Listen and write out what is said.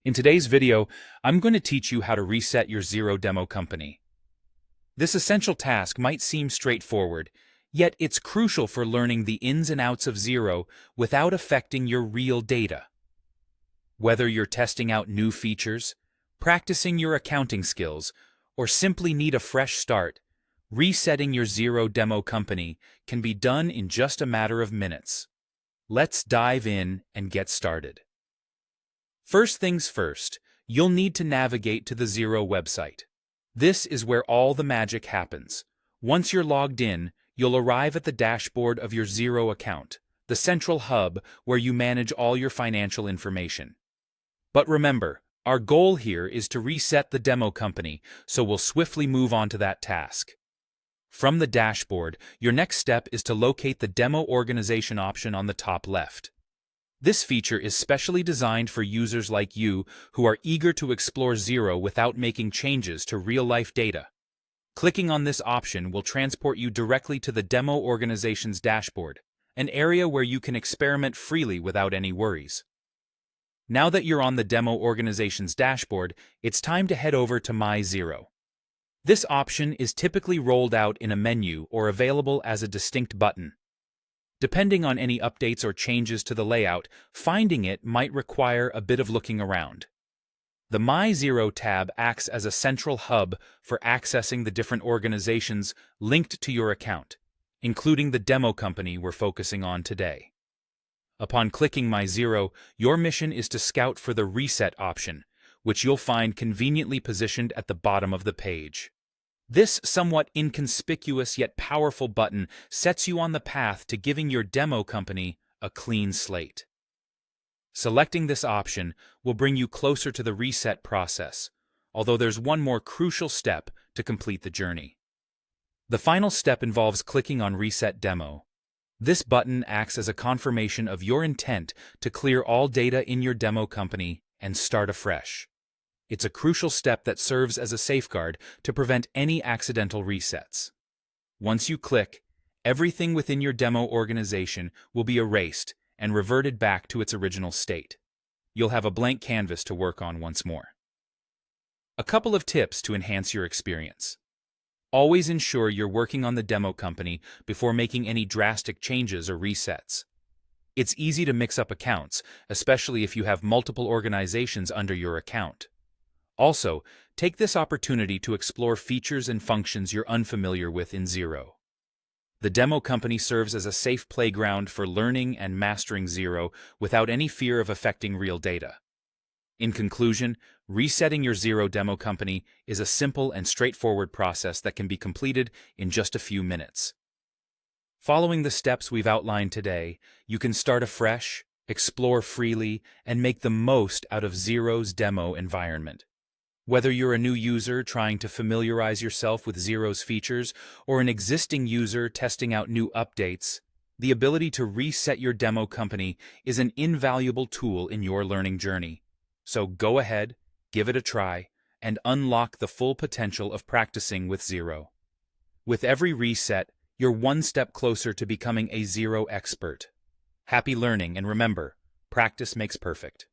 In today's video, I'm going to teach you how to reset your Xero demo company. This essential task might seem straightforward, yet it's crucial for learning the ins and outs of Xero without affecting your real data. Whether you're testing out new features, practicing your accounting skills, or simply need a fresh start, resetting your Xero demo company can be done in just a matter of minutes. Let's dive in and get started. First things first, you'll need to navigate to the Xero website. This is where all the magic happens. Once you're logged in, you'll arrive at the dashboard of your Xero account, the central hub where you manage all your financial information. But remember, our goal here is to reset the demo company, so we'll swiftly move on to that task. From the dashboard, your next step is to locate the Demo Organization option on the top left. This feature is specially designed for users like you who are eager to explore Xero without making changes to real-life data. Clicking on this option will transport you directly to the Demo Organization's dashboard, an area where you can experiment freely without any worries. Now that you're on the Demo Organization's dashboard, it's time to head over to My Xero. This option is typically rolled out in a menu or available as a distinct button. Depending on any updates or changes to the layout, finding it might require a bit of looking around. The My Xero tab acts as a central hub for accessing the different organizations linked to your account, including the demo company we're focusing on today. Upon clicking My Xero, your mission is to scout for the Reset option, which you'll find conveniently positioned at the bottom of the page. This somewhat inconspicuous yet powerful button sets you on the path to giving your demo company a clean slate. Selecting this option will bring you closer to the reset process, although there's one more crucial step to complete the journey. The final step involves clicking on Reset Demo. This button acts as a confirmation of your intent to clear all data in your demo company and start afresh. It's a crucial step that serves as a safeguard to prevent any accidental resets. Once you click, everything within your demo organization will be erased and reverted back to its original state. You'll have a blank canvas to work on once more. A couple of tips to enhance your experience. Always ensure you're working on the demo company before making any drastic changes or resets. It's easy to mix up accounts, especially if you have multiple organizations under your account. Also, take this opportunity to explore features and functions you're unfamiliar with in Xero. The demo company serves as a safe playground for learning and mastering Xero without any fear of affecting real data. In conclusion, resetting your Xero demo company is a simple and straightforward process that can be completed in just a few minutes. Following the steps we've outlined today, you can start afresh, explore freely, and make the most out of Xero's demo environment. Whether you're a new user trying to familiarize yourself with Xero's features or an existing user testing out new updates, the ability to reset your demo company is an invaluable tool in your learning journey. So go ahead, give it a try, and unlock the full potential of practicing with Xero. With every reset, you're one step closer to becoming a Xero expert. Happy learning, and remember, practice makes perfect.